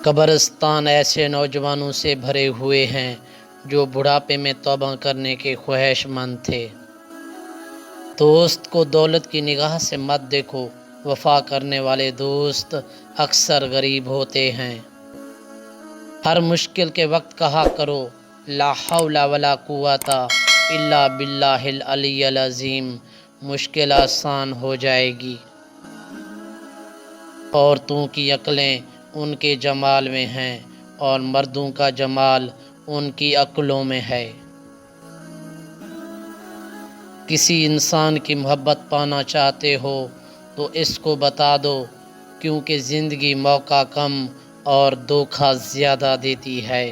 قبرستان ایسے نوجوانوں سے بھرے ہوئے ہیں جو بڑھاپے میں توبہ کرنے کے خواہش مند تھے۔ دوست کو دولت کی نگاہ سے مت دیکھو، وفا کرنے والے دوست اکثر غریب ہوتے ہیں۔ ہر مشکل کے وقت کہا کرو لا حول ولا قوت الا باللہ العلی العظیم، مشکل آسان ہو جائے گی۔ عورتوں کی عقلیں ان کے جمال میں ہیں اور مردوں کا جمال ان کی عقلوں میں ہے۔ کسی انسان کی محبت پانا چاہتے ہو تو اس کو بتا دو، کیونکہ زندگی موقع کم اور دھوکہ زیادہ دیتی ہے۔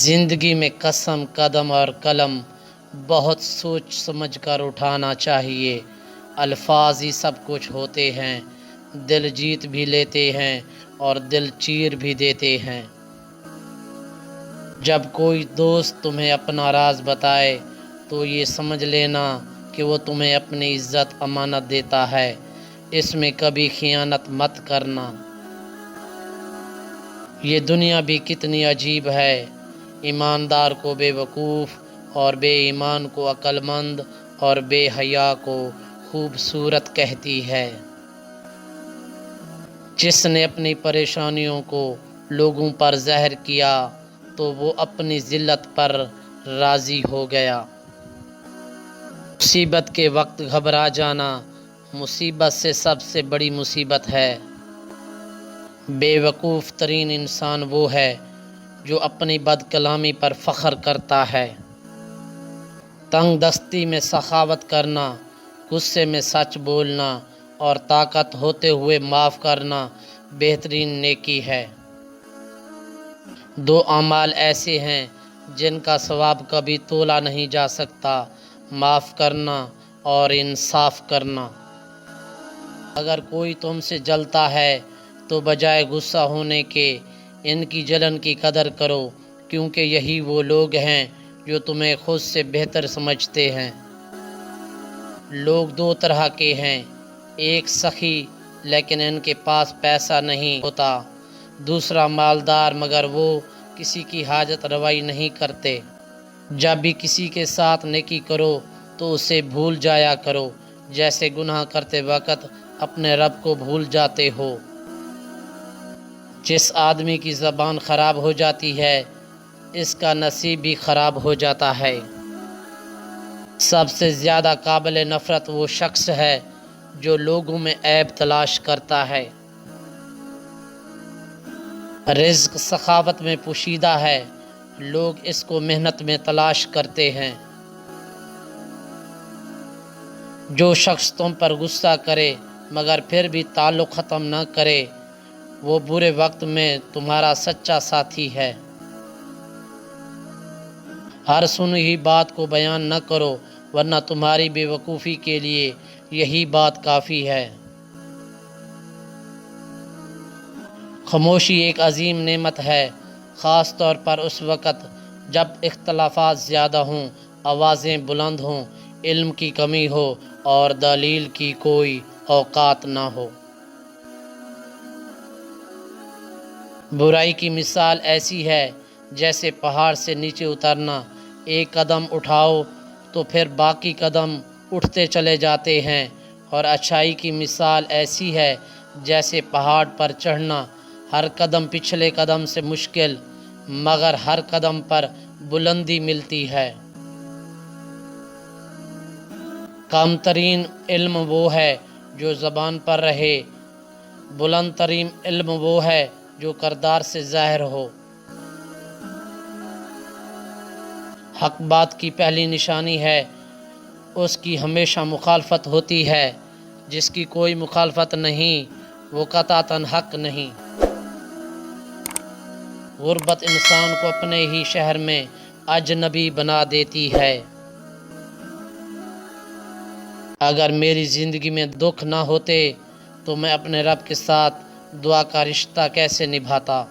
زندگی میں قسم، قدم اور قلم بہت سوچ سمجھ کر اٹھانا چاہیے۔ الفاظ ہی سب کچھ ہوتے ہیں، دل جیت بھی لیتے ہیں اور دل چیر بھی دیتے ہیں۔ جب کوئی دوست تمہیں اپنا راز بتائے تو یہ سمجھ لینا کہ وہ تمہیں اپنی عزت امانت دیتا ہے، اس میں کبھی خیانت مت کرنا۔ یہ دنیا بھی کتنی عجیب ہے، ایماندار کو بے وقوف اور بے ایمان کو عقل مند اور بے حیا کو خوبصورت کہتی ہے۔ جس نے اپنی پریشانیوں کو لوگوں پر ظاہر کیا تو وہ اپنی ذلت پر راضی ہو گیا۔ مصیبت کے وقت گھبرا جانا مصیبت سے سب سے بڑی مصیبت ہے۔ بے وقوف ترین انسان وہ ہے جو اپنی بد کلامی پر فخر کرتا ہے۔ تنگ دستی میں سخاوت کرنا، غصے میں سچ بولنا اور طاقت ہوتے ہوئے معاف کرنا بہترین نیکی ہے۔ دو اعمال ایسے ہیں جن کا ثواب کبھی تولا نہیں جا سکتا، معاف کرنا اور انصاف کرنا۔ اگر کوئی تم سے جلتا ہے تو بجائے غصہ ہونے کے ان کی جلن کی قدر کرو، کیونکہ یہی وہ لوگ ہیں جو تمہیں خود سے بہتر سمجھتے ہیں۔ لوگ دو طرح کے ہیں، ایک سخی لیکن ان کے پاس پیسہ نہیں ہوتا، دوسرا مالدار مگر وہ کسی کی حاجت روائی نہیں کرتے۔ جب بھی کسی کے ساتھ نیکی کرو تو اسے بھول جایا کرو، جیسے گناہ کرتے وقت اپنے رب کو بھول جاتے ہو۔ جس آدمی کی زبان خراب ہو جاتی ہے اس کا نصیب بھی خراب ہو جاتا ہے۔ سب سے زیادہ قابل نفرت وہ شخص ہے جو لوگوں میں عیب تلاش کرتا ہے۔ رزق سخاوت میں پوشیدہ ہے، لوگ اس کو محنت میں تلاش کرتے ہیں۔ جو شخص تم پر غصہ کرے مگر پھر بھی تعلق ختم نہ کرے، وہ برے وقت میں تمہارا سچا ساتھی ہے۔ ہر سنی ہوئی بات کو بیان نہ کرو، ورنہ تمہاری بے وقوفی کے لیے یہی بات کافی ہے۔ خاموشی ایک عظیم نعمت ہے، خاص طور پر اس وقت جب اختلافات زیادہ ہوں، آوازیں بلند ہوں، علم کی کمی ہو اور دلیل کی کوئی اوقات نہ ہو۔ برائی کی مثال ایسی ہے جیسے پہاڑ سے نیچے اترنا، ایک قدم اٹھاؤ تو پھر باقی قدم اٹھتے چلے جاتے ہیں، اور اچھائی کی مثال ایسی ہے جیسے پہاڑ پر چڑھنا، ہر قدم پچھلے قدم سے مشکل مگر ہر قدم پر بلندی ملتی ہے۔ کم ترین علم وہ ہے جو زبان پر رہے، بلند ترین علم وہ ہے جو کردار سے ظاہر ہو۔ حق بات کی پہلی نشانی ہے، اس کی ہمیشہ مخالفت ہوتی ہے، جس کی کوئی مخالفت نہیں وہ قطعاً حق نہیں۔ غربت انسان کو اپنے ہی شہر میں اجنبی بنا دیتی ہے۔ اگر میری زندگی میں دکھ نہ ہوتے تو میں اپنے رب کے ساتھ دعا کا رشتہ کیسے نبھاتا۔